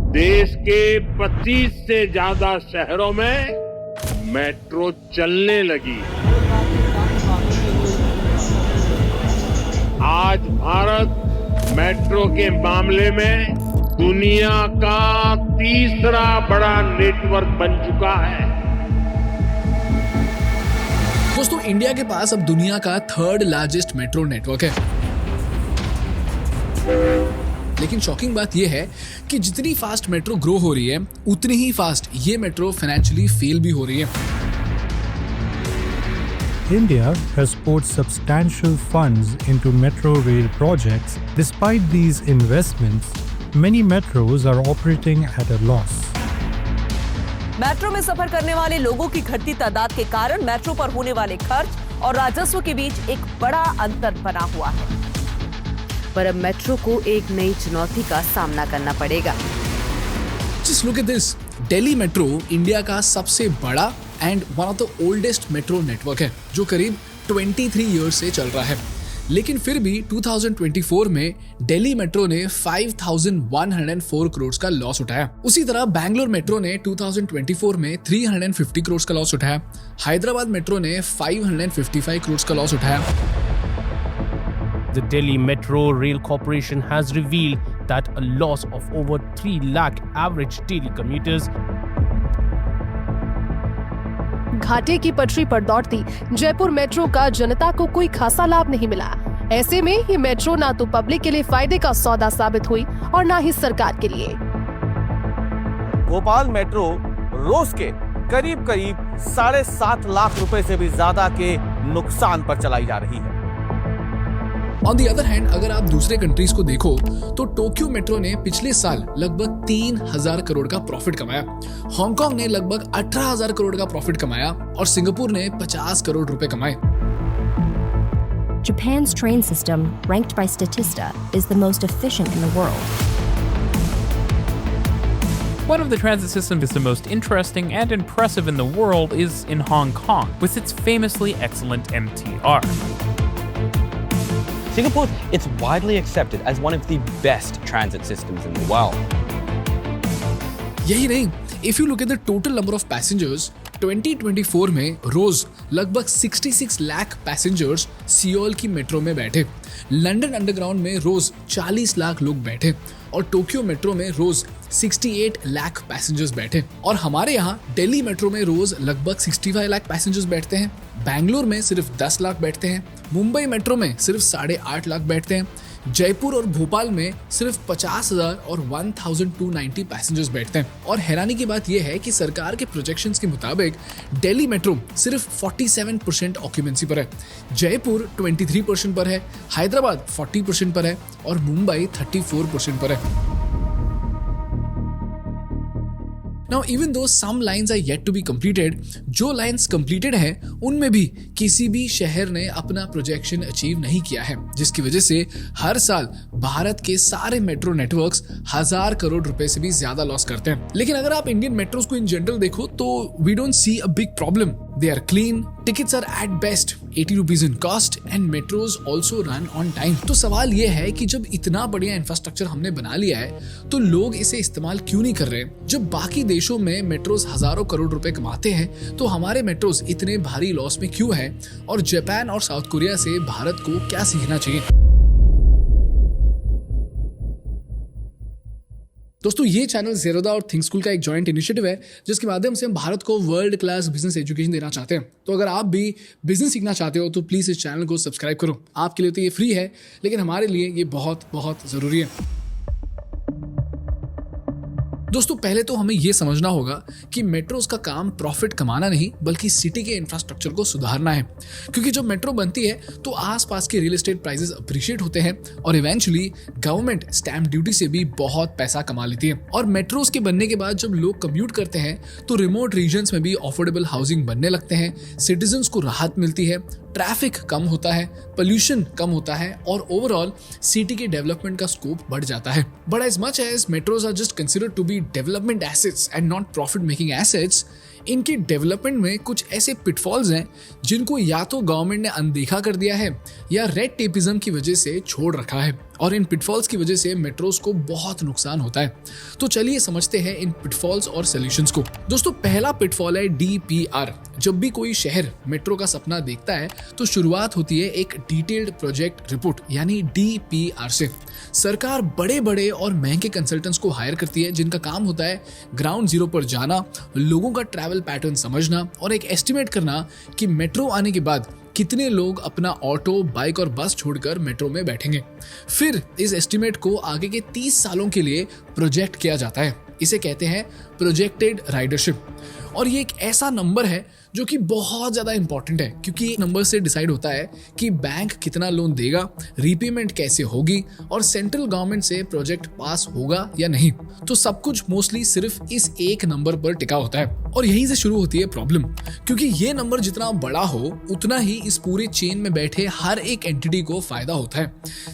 देश के 25 से ज्यादा शहरों में मेट्रो चलने लगी। आज भारत मेट्रो के मामले में दुनिया का तीसरा बड़ा नेटवर्क बन चुका है। दोस्तों, इंडिया के पास अब दुनिया का 3rd लार्जेस्ट मेट्रो नेटवर्क है। लेकिन शॉकिंग बात यह है कि जितनी फास्ट मेट्रो ग्रो हो रही है, उतनी ही फास्ट ये मेट्रो फाइनेंशियली फेल भी हो रही है। India has poured substantial funds into metro rail projects. Despite these investments, many metros are operating at a loss. Metro में सफर करने वाले लोगों की घटती तादाद के कारण मेट्रो पर होने वाले खर्च और राजस्व के बीच एक बड़ा अंतर बना हुआ है। पर अब मेट्रो को एक नई चुनौती का सामना करना पड़ेगा। Just look at this. Delhi metro India का सबसे बड़ा and one of the oldest metro network है, जो करीब 23 ईयर्स से चल रहा है। लेकिन फिर भी 2024 में दिल्ली मेट्रो ने 5,104 करोड़ का लॉस उठाया। उसी तरह बैंगलोर मेट्रो ने 2024 में 350 करोड़ का लॉस उठाया। हैदराबाद मेट्रो ने 555 करोड़ का लॉस उठाया। The Delhi Metro Rail Corporation has revealed that a loss of over 3 lakh average daily commuters. घाटे की पटरी पर दौड़ती जयपुर मेट्रो का जनता को कोई खासा लाभ नहीं मिला। ऐसे में ये मेट्रो ना तो पब्लिक के लिए फायदे का सौदा साबित हुई और ना ही सरकार के लिए। भोपाल मेट्रो रोज के करीब 7.5 लाख रुपए से भी ज्यादा के नुकसान पर चलाई जा रही है। ऑन दी अदर हैंड, अगर आप दूसरे कंट्रीज को देखो तो टोक्यो मेट्रो ने पिछले साल लगभग 3,000 करोड़ का प्रॉफिट कमाया। हांगकांग ने लगभग 18,000 करोड़ का प्रॉफिट कमाया और सिंगापुर ने 50 करोड़ रुपए कमाए। Japan's train system, ranked by Statista, is the most efficient in the world. One of the transit systems that's the most interesting and impressive in the world is in Hong Kong, with its famously excellent MTR. Singapore, it's widely accepted as one of the best transit systems in the world. यही नहीं, if you look at the total number of passengers, 2024 में रोज लगभग 66 lakh passengers Seoul की metro में बैठे। London underground में रोज 40 लाख लोग बैठे और टोक्यो मेट्रो में रोज 68 लाख पैसेंजर्स बैठे। और हमारे यहाँ दिल्ली मेट्रो में रोज लगभग 65 लाख पैसेंजर्स बैठते हैं। बैंगलोर में सिर्फ 10 लाख बैठते हैं। मुंबई मेट्रो में सिर्फ 8.5 लाख बैठते हैं। जयपुर और भोपाल में सिर्फ 50,000 और 1,290 पैसेंजर्स बैठते हैं। और हैरानी की बात यह है कि सरकार के प्रोजेक्शंस के मुताबिक दिल्ली मेट्रो सिर्फ 47% ऑक्यूपेंसी पर है, जयपुर 23% पर है, हैदराबाद 40% पर है और मुंबई 34% पर है। Now, even though some lines are yet to be completed, जो लाइंस completed हैं, उनमें भी किसी भी शहर ने अपना प्रोजेक्शन अचीव नहीं किया है, जिसकी वजह से हर साल भारत के सारे मेट्रो नेटवर्क्स 1,000 करोड़ रुपए से भी ज्यादा लॉस करते हैं। लेकिन अगर आप इंडियन मेट्रोस को इन जनरल देखो तो we don't see a big problem. They are clean, tickets are at best 80 rupees in cost and metros also run on time। तो सवाल ये है कि जब इतना बढ़िया इंफ्रास्ट्रक्चर हमने बना लिया है तो लोग इसे इस्तेमाल क्यों नहीं कर रहे? जब बाकी देशों में मेट्रोस हजारों करोड़ रुपए कमाते हैं तो हमारे मेट्रोस इतने भारी लॉस में क्यों है? और जापान और साउथ कोरिया से भारत को क्या सीखना चाहिए? दोस्तों, ये चैनल ज़ेरोदा और थिंक स्कूल का एक जॉइंट इनिशिएटिव है जिसके माध्यम से हम भारत को वर्ल्ड क्लास बिजनेस एजुकेशन देना चाहते हैं। तो अगर आप भी बिजनेस सीखना चाहते हो तो प्लीज़ इस चैनल को सब्सक्राइब करो। आपके लिए तो ये फ्री है, लेकिन हमारे लिए ये बहुत बहुत ज़रूरी है। दोस्तों, पहले तो हमें यह समझना होगा कि मेट्रोस का काम प्रॉफिट कमाना नहीं बल्कि सिटी के इंफ्रास्ट्रक्चर को सुधारना है। क्योंकि जब मेट्रो बनती है तो आसपास के रियल एस्टेट प्राइसेस अप्रिशिएट होते हैं और इवेंचुअली गवर्नमेंट स्टैम्प ड्यूटी से भी बहुत पैसा कमा लेती है। और मेट्रोस के बनने के बाद जब लोग कम्यूट करते हैं तो रिमोट रीजन्स में भी अफोर्डेबल हाउसिंग बनने लगते हैं, सिटीजन्स को राहत मिलती है, ट्रैफिक कम होता है, पोल्यूशन कम होता है और ओवरऑल सिटी के डेवलपमेंट का स्कोप बढ़ जाता है। But as much as metros are just considered to be development assets and not profit making assets, इनके डेवलपमेंट में कुछ ऐसे पिटफॉल्स हैं जिनको या तो गवर्नमेंट ने अनदेखा कर दिया है या रेड टेपिज्म की वजह से छोड़ रखा है। और इन पिटफॉल्स की वजह से मेट्रोस को बहुत नुकसान होता है। तो चलिए समझते हैं इन पिटफॉल्स और सॉल्यूशंस को। दोस्तों पहला पिटफॉल है DPR। जब भी कोई शहर मेट्रो का सपना देखता है तो शुरुआत होती है एक डिटेल्ड प्रोजेक्ट रिपोर्ट यानी DPR से। सरकार बड़े बड़े और महंगे कंसल्टेंट्स को हायर करती है जिनका काम होता है ग्राउंड जीरो पर जाना, लोगों का ट्रैवल पैटर्न समझना और एक एस्टिमेट करना कि मेट्रो आने के बाद कितने लोग अपना ऑटो, बाइक और बस छोड़कर मेट्रो में बैठेंगे। फिर इस एस्टिमेट को आगे के 30 सालों के लिए प्रोजेक्ट किया जाता है। इसे कहते हैं प्रोजेक्टेड राइडरशिप। और ये एक ऐसा नंबर है जो कि बहुत ज़्यादा इंपॉर्टेंट है क्योंकि ये नंबर से डिसाइड होता है कि बैंक कितना लोन देगा, रीपेमेंट कैसे होगी और सेंट्रल गवर्नमेंट से प्रोजेक्ट पास होगा या नहीं। तो सब कुछ मोस्टली सिर्फ इस एक नंबर पर टिका होता है और यहीं से शुरू होती है प्रॉब्लम, क्योंकि ये नंबर जितना बड़ा हो उतना ही इस पूरे चेन में बैठे हर एक एंटिटी को फायदा होता है।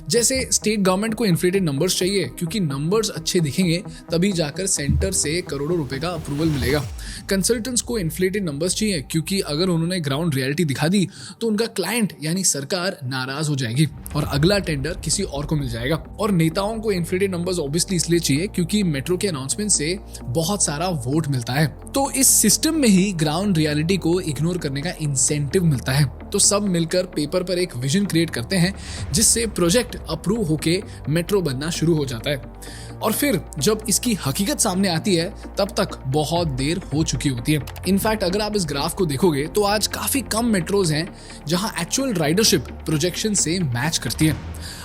जैसे स्टेट गवर्नमेंट को इन्फ्लेटेड नंबर्स चाहिए क्योंकि नंबर्स अच्छे दिखेंगे तभी जाकर सेंटर से करोड़ों रुपए का अप्रूवल मिलेगा। कंसल्टेंट्स को इन्फ्लेटेड नंबर्स चाहिए क्योंकि अगर उन्होंने ग्राउंड रियलिटी दिखा दी तो उनका क्लाइंट यानी सरकार नाराज हो जाएगी और अगला टेंडर किसी और को मिल जाएगा। और नेताओं को इन्फ्लेटेड नंबर्स ऑब्वियसली इसलिए चाहिए क्योंकि मेट्रो के अनाउंसमेंट से बहुत सारा वोट मिलता है। तो इस सिस्टम में ही ग्राउंड रियलिटी को इग्नोर करने का इंसेंटिव मिलता है। तो सब मिलकर पेपर पर एक विजन क्रिएट करते हैं जिससे प्रोजेक्ट अप्रूव होके मेट्रो बनना शुरू हो जाता है। और फिर जब इसकी हकीकत सामने आती है तब तक बहुत देर हो चुकी होती है। इनफैक्ट अगर आप इस ग्राफ को देखोगे तो आज काफी कम मेट्रोज हैं जहां एक्चुअल राइडरशिप प्रोजेक्शन से मैच करती है।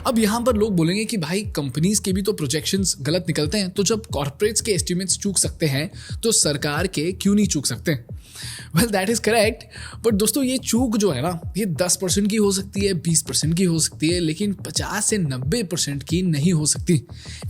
अब यहाँ पर लोग बोलेंगे कि भाई कंपनीज के भी तो प्रोजेक्शंस गलत निकलते हैं, तो जब कॉर्पोरेट्स के एस्टिमेट्स चूक सकते हैं तो सरकार के क्यों नहीं चूक सकते? Well that is correct, but दोस्तों ये चूक जो है ना ये 10% की हो सकती है, 20% की हो सकती है, लेकिन 50 से 90% की नहीं हो सकती।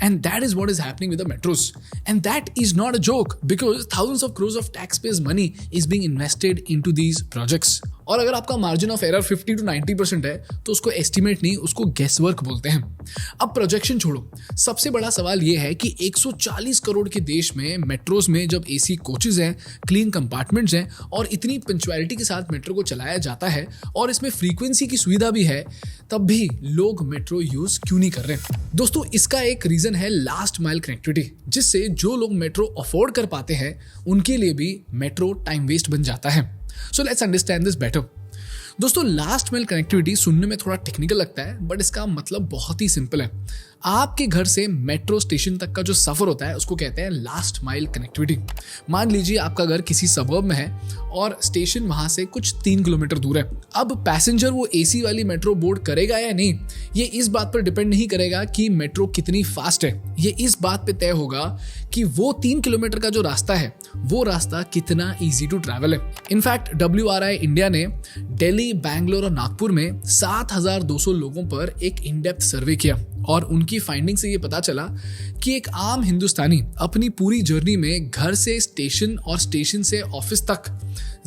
And that is what is happening with the metros and that is not a joke because thousands of crores of tax payers money is being invested into these projects. और अगर आपका मार्जिन ऑफ एरर 50 to 90% है तो उसको estimate नहीं, उसको guess work बोलते हैं। अब प्रोजेक्शन छोड़ो, सबसे बड़ा सवाल यह है कि 140 करोड़ के देश में मेट्रोस में जब AC कोचेज हैं, क्लीन कंपार्टमेंट्स हैं और इतनी पंक्चुअलिटी के साथ मेट्रो को चलाया जाता है और इसमें फ्रीक्वेंसी की सुविधा भी है, तब भी लोग मेट्रो यूज क्यों नहीं कर रहे? दोस्तों इसका एक रीजन है लास्ट माइल कनेक्टिविटी, जिससे जो लोग मेट्रो अफोर्ड कर पाते हैं उनके लिए भी मेट्रो टाइम वेस्ट बन जाता है। So let's understand this better. दोस्तों लास्ट माइल कनेक्टिविटी सुनने में थोड़ा टेक्निकल लगता है बट इसका मतलब बहुत ही सिंपल है। आपके घर से मेट्रो स्टेशन तक का जो सफर होता है उसको कहते हैं लास्ट माइल कनेक्टिविटी। मान लीजिए आपका घर किसी सबर्ब में है और स्टेशन वहां से कुछ 3 किलोमीटर दूर है। अब पैसेंजर वो AC वाली मेट्रो बोर्ड करेगा या नहीं, ये इस बात पर डिपेंड नहीं करेगा कि मेट्रो कितनी फास्ट है, ये इस बात पे तय होगा कि वो 3 किलोमीटर का जो रास्ता है वो रास्ता कितना ईजी टू ट्रैवल है। इनफैक्ट WRI इंडिया ने दिल्ली, बैंगलोर और नागपुर में 7,200 लोगों पर एक इन डेप्थ सर्वे किया और उनकी फाइंडिंग से ये पता चला कि एक आम हिंदुस्तानी अपनी पूरी जर्नी में घर से स्टेशन और स्टेशन से ऑफिस तक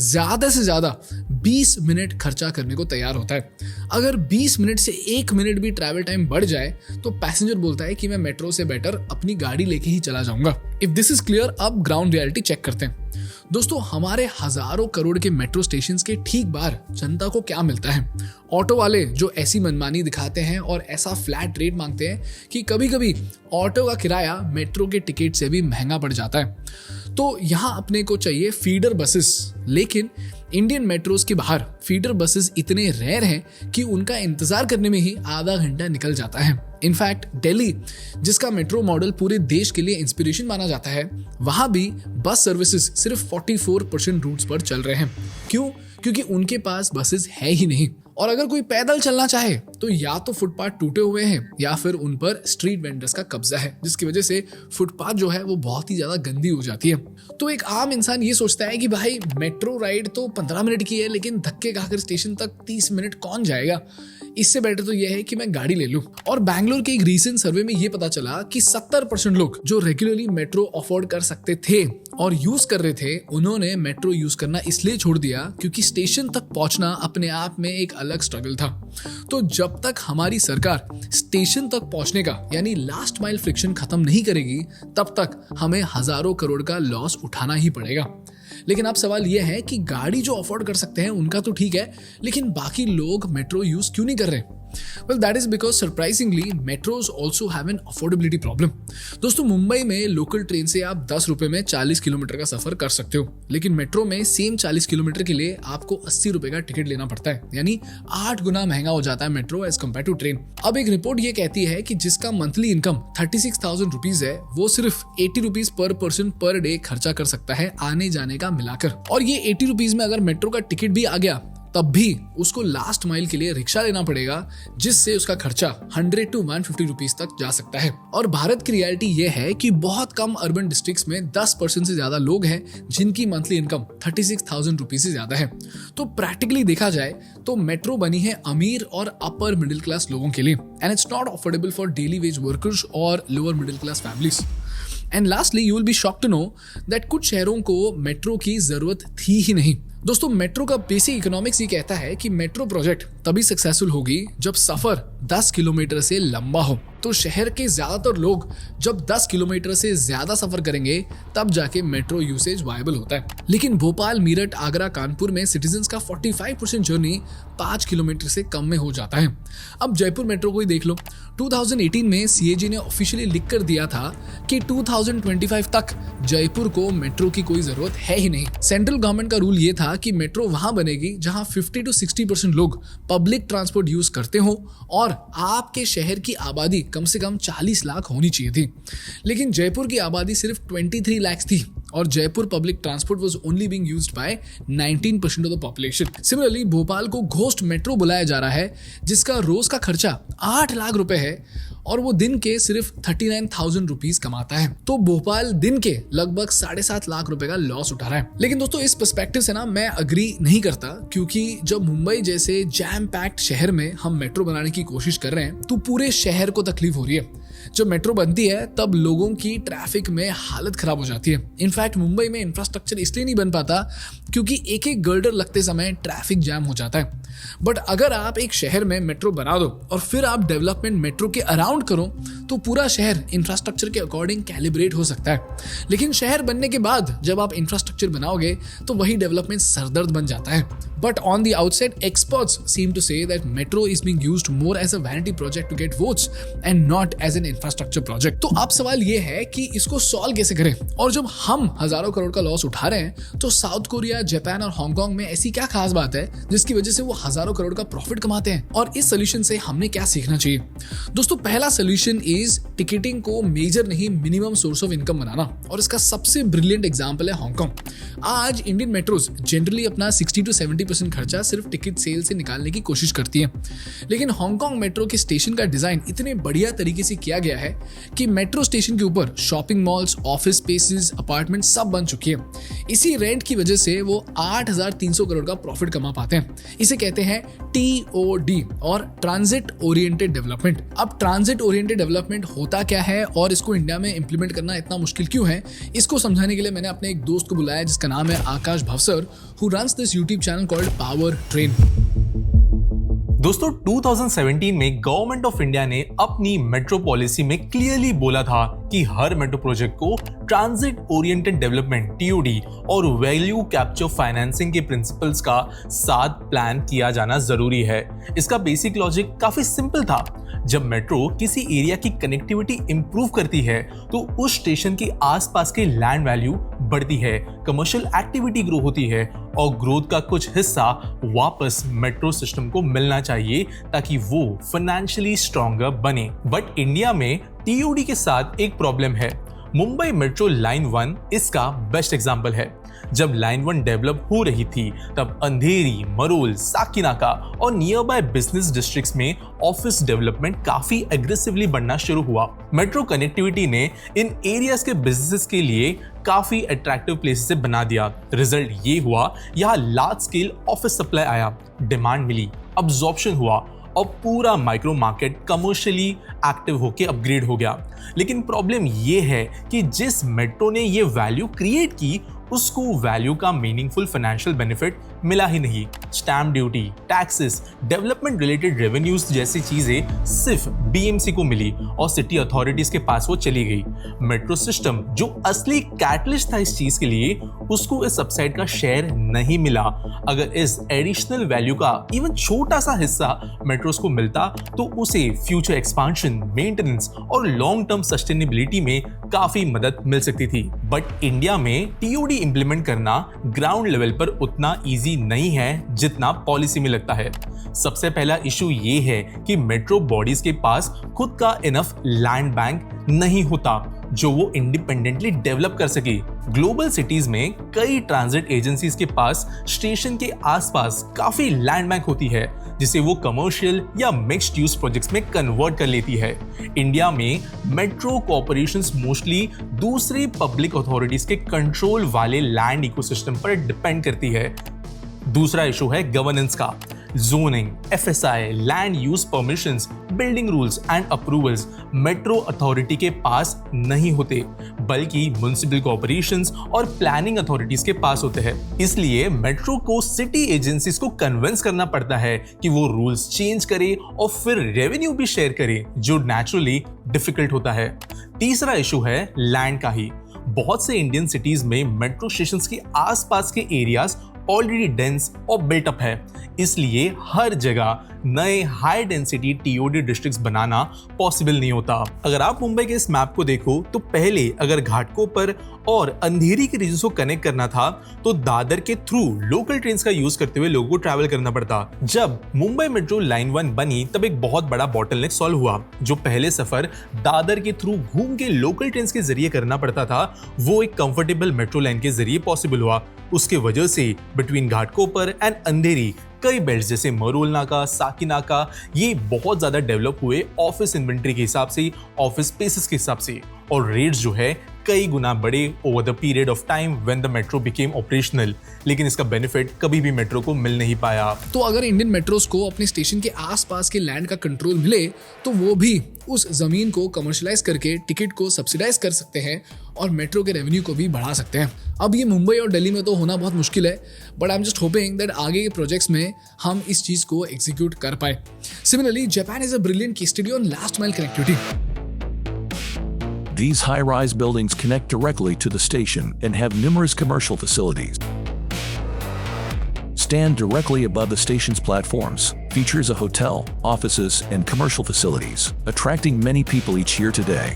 ज्यादा से ज्यादा 20 मिनट खर्चा करने को तैयार होता है। अगर 20 मिनट से 1 मिनट भी ट्रैवल टाइम बढ़ जाए तो पैसेंजर बोलता है कि मैं मेट्रो से बेटर अपनी गाड़ी लेके ही चला जाऊंगा। इफ दिस इज क्लियर, अब ग्राउंड रियलिटी चेक करते हैं। दोस्तों हमारे हजारों करोड़ के मेट्रो स्टेशन के ठीक बाहर जनता को क्या मिलता है? ऑटो वाले जो ऐसी मनमानी दिखाते हैं और ऐसा फ्लैट रेट मांगते हैं कि कभी कभी ऑटो का किराया मेट्रो के टिकट से भी महंगा पड़ जाता है। तो यहाँ अपने को चाहिए फीडर बसेस, लेकिन इंडियन मेट्रोज के बाहर फीडर बसेस इतने रेयर हैं कि उनका इंतजार करने में ही आधा घंटा निकल जाता है। इनफैक्ट दिल्ली, जिसका मेट्रो मॉडल पूरे देश के लिए इंस्पिरेशन माना जाता है, वहां भी बस सर्विसेज सिर्फ 44% रूट्स पर चल रहे हैं। क्यों? क्योंकि उनके पास बसेस है ही नहीं। और अगर कोई पैदल चलना चाहे तो या तो फुटपाथ टूटे हुए हैं या फिर उन पर स्ट्रीट वेंडर्स का कब्जा है, जिसकी वजह से फुटपाथ जो है वो बहुत ही ज्यादा गंदी हो जाती है। तो एक आम इंसान ये सोचता है कि भाई मेट्रो राइड तो 15 मिनट की है, लेकिन धक्के खाकर स्टेशन तक 30 मिनट कौन जाएगा? इससे बेटर तो यह है कि मैं गाड़ी ले लूं। और बैंगलोर के एक रीसेंट सर्वे में यह पता चला कि 70% लोग जो रेगुलरली मेट्रो अफोर्ड कर सकते थे और यूज कर रहे थे, उन्होंने मेट्रो यूज करना इसलिए छोड़ दिया क्योंकि स्टेशन तक पहुंचना अपने आप में एक अलग स्ट्रगल था। तो जब तक हमारी सरकार स्टेशन तक पहुंचने का यानी लास्ट माइल फ्रिक्शन खत्म नहीं करेगी, तब तक हमें हजारों करोड़ का लॉस उठाना ही पड़ेगा। लेकिन अब सवाल यह है कि गाड़ी जो अफोर्ड कर सकते हैं उनका तो ठीक है, लेकिन बाकी लोग मेट्रो यूज क्यों नहीं कर रहे? Well that is because surprisingly metros also have an affordability problem. दोस्तों मुंबई में लोकल ट्रेन से आप 10 रुपए में 40 किलोमीटर का सफर कर सकते हो, लेकिन मेट्रो में सेम 40 किलोमीटर के लिए आपको 80 रुपए का टिकट लेना पड़ता है, यानी 8 गुना महंगा हो जाता है metro as compare to train. अब एक रिपोर्ट ये कहती है कि जिसका मंथली इनकम 36,000 रुपीज है वो सिर्फ 80 rupees per person per day खर्चा कर सकता है आने जाने का मिलाकर। और ये 80 रुपीज में अगर मेट्रो का टिकट भी आ गया तब भी उसको लास्ट माइल के लिए रिक्शा लेना पड़ेगा, जिससे उसका खर्चा 100 to 150 रुपीज तक जा सकता है। और भारत की रियलिटी ये है कि बहुत कम अर्बन डिस्ट्रिक्ट्स में 10% से ज्यादा लोग हैं जिनकी मंथली इनकम 36,000 रुपीज से ज्यादा है। तो प्रैक्टिकली देखा जाए तो मेट्रो बनी है अमीर और अपर मिडिल क्लास लोगों के लिए, and it's not affordable for daily wage workers और lower middle class families. And lastly you will be shocked to know that कुछ शहरों को मेट्रो की जरूरत थी ही नहीं। दोस्तों मेट्रो का बेसिक इकोनॉमिक्स ये कहता है कि मेट्रो प्रोजेक्ट तभी सक्सेसफुल होगी जब सफर 10 किलोमीटर से लंबा हो। तो शहर के ज्यादातर लोग जब 10 किलोमीटर से ज्यादा सफर करेंगे तब जाके मेट्रो यूसेज वायबल होता है। लेकिन भोपाल, मीरठ, आगरा, कानपुर में सिटीजन्स का 45% जर्नी 5 किलोमीटर से कम में हो जाता है। अब जयपुर मेट्रो को ही देख लो। 2018 में CAG ने ऑफिशियली लिख कर दिया था कि 2025 तक जयपुर को मेट्रो की कोई जरूरत है ही नहीं। सेंट्रल गवर्नमेंट का रूल ये था कि मेट्रो वहां बनेगी जहां 50 to 60% लोग पब्लिक ट्रांसपोर्ट यूज करते हो और आपके शहर की आबादी कम से कम 40 लाख होनी चाहिए थी। लेकिन जयपुर की आबादी सिर्फ 23 लाख थी और Jaipur public transport was only being used by 19% of the population. Similarly Bhopal को घोस्ट मेट्रो बुलाया जा रहा है जिसका रोज का खर्चा 8 लाख रुपए है और वो दिन के सिर्फ 39,000 रुपीज कमाता है। तो भोपाल दिन के लगभग 7.5 लाख रुपए का लॉस उठा रहा है। लेकिन दोस्तों इस पर्सपेक्टिव से ना मैं अग्री नहीं करता, क्योंकि जब मुंबई जैसे जैम पैक्ड शहर में हम मेट्रो बनाने की कोशिश कर रहे हैं तो पूरे शहर को तकलीफ हो रही है। जब मेट्रो बनती है तब लोगों की ट्रैफिक में हालत खराब हो जाती है। इनफैक्ट मुंबई में इंफ्रास्ट्रक्चर इसलिए नहीं बन पाता क्योंकि एक एक गर्डर लगते समय ट्रैफिक जैम हो जाता है। बट अगर आप एक शहर में मेट्रो बना दो और फिर आप डेवलपमेंट मेट्रो के अराउंड करो तो पूरा शहर इंफ्रास्ट्रक्चर के अकॉर्डिंग कैलिब्रेट हो सकता है। लेकिन शहर बनने के बाद जब आप इंफ्रास्ट्रक्चर बनाओगे तो वही डेवलपमेंट सरदर्द बन जाता है। But on the outset, experts seem to say that metro is being used more as a vanity project to get votes and not as an infrastructure project. तो अब सवाल ये है कि इसको सॉल्व कैसे करें। और जब हम हजारों करोड़ का लॉस उठा रहे हैं तो साउथ कोरिया, जापान और हांगकांग में ऐसी क्या खास बात है जिसकी वजह से वो हजारों करोड़ का प्रॉफिट कमाते हैं, और इस सोल्यूशन से हमने क्या सीखना चाहिए। दोस्तों पहला सोल्यूशन इज टिकटिंग को मेजर नहीं मिनिमम सोर्स ऑफ इनकम बनाना, और इसका सबसे ब्रिलियंट एग्जाम्पल है हांगकांग। आज इंडियन मेट्रोज जनरली अपना 60 to 70% खर्चा सिर्फ टिकट सेल से निकालने की कोशिश करती है, लेकिन हांगकांग मेट्रो के स्टेशन का डिजाइन इतने बढ़िया तरीके से किया गया है कि मेट्रो स्टेशन के ऊपर shopping malls, office spaces, apartment सब बन चुकी है। इसी रेंट की वजह से वो 8,300 करोड़ का प्रॉफिट कमा पाते हैं। इसे कहते हैं TOD और ट्रांजिट ओरिएंटेड डेवलपमेंट। अब ट्रांजिट ओरिएंटेड डेवलपमेंट होता क्या है और इसको इंडिया में इंप्लीमेंट करना इतना मुश्किल क्यों है, इसको समझाने के लिए मैंने अपने एक दोस्त को बुलाया जिसका नाम है आकाश Bhavsar, who runs this YouTube channel called Power Train. दोस्तों 2017 में गवर्नमेंट ऑफ इंडिया ने अपनी मेट्रो पॉलिसी में क्लियरली बोला था कि हर मेट्रो प्रोजेक्ट को ट्रांजिट ओरिएंटेड डेवलपमेंट TOD और वैल्यू कैप्चर फाइनेंसिंग के प्रिंसिपल्स का साथ प्लान किया जाना जरूरी है। इसका बेसिक लॉजिक काफी सिंपल था। जब मेट्रो किसी एरिया की कनेक्टिविटी इंप्रूव करती है तो उस स्टेशन के आसपास के लैंड वैल्यू बढ़ती है, कमर्शियल एक्टिविटी ग्रो होती है और ग्रोथ का कुछ हिस्सा वापस मेट्रो सिस्टम को मिलना चाहिए ताकि वो फाइनेंशियली स्ट्रॉन्गर बने। बट इंडिया में TOD के साथ एक प्रॉब्लम है। मुंबई मेट्रो लाइन 1 इसका बेस्ट एग्जाम्पल है। जब लाइन 1 डेवलप हो रही थी तब अंधेरी, मरोल, साकिनाका और नियर बाय बिजनेस डिस्ट्रिक्ट्स में ऑफिस डेवलपमेंट काफी एग्रेसिवली बढ़ना शुरू हुआ। मेट्रो कनेक्टिविटी ने इन एरियाज के बिजनेसेस के लिए काफी अट्रैक्टिव प्लेसेस से बना दिया। रिजल्ट ये हुआ, यहाँ लार्ज स्केल ऑफिस सप्लाई आया, डिमांड मिली, अब्जॉर्प्शन हुआ और पूरा माइक्रो मार्केट कमर्शियली एक्टिव होकर अपग्रेड हो गया। लेकिन प्रॉब्लम ये है कि जिस मेट्रो ने ये वैल्यू क्रिएट की उसको वैल्यू का मीनिंगफुल फाइनेंशियल बेनिफिट मिला ही नहीं। Stamp duty, taxes, development related revenues जैसी चीजें सिर्फ बीएमसी को मिली और सिटी अथॉरिटीज के पास वो चली गई। मेट्रो सिस्टम जो असली कैटलिस्ट था इस चीज के लिए, उसको इस सबसाइड का शेयर नहीं मिला। अगर इस एडिशनल वैल्यू का इवन छोटा सा हिस्सा मेट्रोस को मिलता तो उसे फ्यूचर एक्सपांशन, मेंटेनेंस और लॉन्ग टर्म सस्टेनेबिलिटी में काफी मदद मिल सकती थी। बट इंडिया में टीओडी इंप्लीमेंट करना ग्राउंड लेवल पर उतना इजी नहीं है जितना पॉलिसी में लगता है। सबसे पहला इशू ये है कि मेट्रो बॉडीज के पास खुद का इनफ लैंड बैंक नहीं होता जो वो इंडिपेंडेंटली डेवलप कर सके। ग्लोबल सिटीज में कई ट्रांजिट एजेंसीज के पास स्टेशन के आसपास काफी लैंड बैंक होती है जिसे वो कमर्शियल या मिक्स्ड यूज प्रोजेक्ट्स में कन्वर्ट कर लेती है। इंडिया में मेट्रो कॉर्पोरेशंस मोस्टली दूसरे पब्लिक अथॉरिटीज के कंट्रोल वाले लैंड इकोसिस्टम पर डिपेंड करती है। दूसरा इशू है गवर्नेंस का। Zoning, FSI, land use permissions, building rules and approvals metro authority के पास नहीं होते बल्कि म्युनिसिपल कॉर्पोरेशंस और प्लानिंग अथॉरिटीज के पास होते हैं। इसलिए मेट्रो को सिटी एजेंसीज को कन्विंस करना पड़ता है कि वो रूल्स चेंज करे और फिर रेवेन्यू भी शेयर करे, जो नेचुरली डिफिकल्ट होता है। तीसरा इशू है लैंड का ही। बहुत से इंडियन सिटीज में मेट्रो स्टेशंस के आसपास के एरियाज ऑलरेडी डेंस और बिल्ट अप है, इसलिए हर जगह नए हाई डेंसिटी टीओडी डिस्ट्रिक्ट्स बनाना पॉसिबल नहीं होता। अगर आप मुंबई के इस मैप को देखो तो पहले अगर घाटकोपर और अंधेरी के रीजन को कनेक्ट करना था तो दादर के थ्रू लोकल ट्रेन्स का यूज करते हुए लोगों को ट्रैवल करना पड़ता। जब मुंबई मेट्रो लाइन 1 बनी तब एक बहुत बड़ा बॉटलनेक सॉल्व हुआ। जो पहले सफर दादर के थ्रू घूम के लोकल ट्रेन्स के जरिए करना पड़ता था वो एक कंफर्टेबल मेट्रो लाइन के जरिए पॉसिबल हुआ। उसके वजह से बिटवीन घाटकोपर एंड अंधेरी कई बेल्ट्स जैसे मरोल नाका, साकी नाका ये बहुत ज्यादा डेवलप हुए ऑफिस इन्वेंट्री के हिसाब से, ऑफिस स्पेसेस के हिसाब से, और रेट्स जो है कई गुना बढ़े over the period of time when the metro became operational. लेकिन इसका बेनिफिट कभी भी मेट्रो को मिल नहीं पाया। तो अगर इंडियन मेट्रोस को अपने स्टेशन के आसपास के लैंड का कंट्रोल मिले तो वो भी उस जमीन को कमर्शलाइज करके टिकट को सब्सिडाइज कर सकते हैं और मेट्रो के रेवेन्यू को भी बढ़ा सकते हैं। अब ये मुंबई और दिल्ली में तो होना बहुत मुश्किल है, but I am just hoping that आगे के प्रोजेक्ट्स में हम इस चीज को एग्जीक्यूट कर पाए। Similarly Japan is a brilliant case study on last mile connectivity. These high-rise buildings connect directly to the station and have numerous commercial facilities. Stand directly above the station's platforms, features a hotel, offices, and commercial facilities, attracting many people each year today.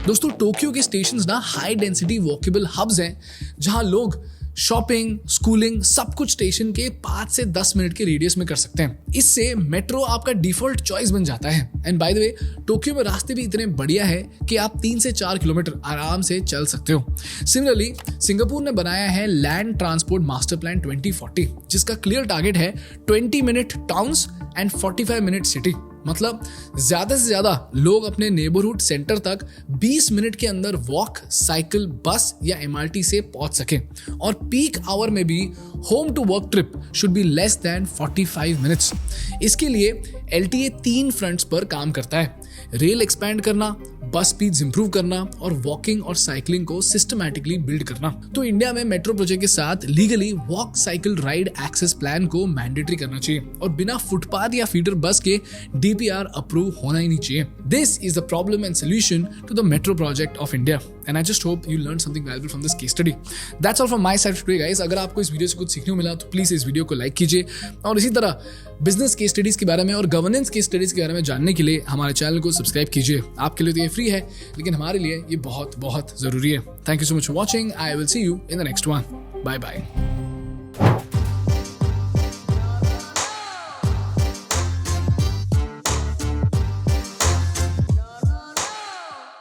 दोस्तों Tokyo के stations ना high density walkable hubs हैं जहां लोग shopping, schooling सब कुछ station के 5 से 10 मिनट के रेडियस में कर सकते हैं। इससे मेट्रो आपका डिफॉल्ट चॉइस बन जाता है। And by the way Tokyo में रास्ते भी इतने बढ़िया है कि आप 3 से 4 किलोमीटर आराम से चल सकते हो। सिमिलरली सिंगापुर ने बनाया है लैंड ट्रांसपोर्ट मास्टर प्लान 2040 जिसका क्लियर टारगेट है 20 minute towns and 45 minute city. मतलब ज्यादा से ज्यादा लोग अपने नेबरहुड सेंटर तक 20 मिनट के अंदर वॉक, साइकिल, बस या एमआरटी से पहुंच सके और पीक आवर में भी home to work trip should be less than 45 minutes. इसके लिए एलटीए 3 फ्रंट्स पर काम करता है। रेल एक्सपैंड करना, बस स्पीड्स इंप्रूव करना और वॉकिंग और साइकिलिंग को सिस्टमैटिकली बिल्ड करना। तो इंडिया में मेट्रो प्रोजेक्ट के साथ legally walk, cycle, ride access plan को मैंडेटरी करना चाहिए और बिना फुटपाथ या फीडर बस के डीपीआर अप्रूव होना ही नहीं चाहिए। This is the problem and solution to the metro project of India and I just hope you learn something valuable from this case study. That's all from my side today guys. अगर आपको इस video से कुछ सीखने को मिला तो please इस वीडियो को लाइक कीजिए और इसी तरह बिजनेस केस स्टडीज के बारे में और गवर्नेंस केस स्टडीज के बारे में जानने के लिए हमारे चैनल को सब्सक्राइब कीजिए। आपके लिए तो ये फ्री है लेकिन हमारे लिए ये बहुत बहुत जरूरी है। Thank you so much for watching. I will see you in the next one. Bye bye.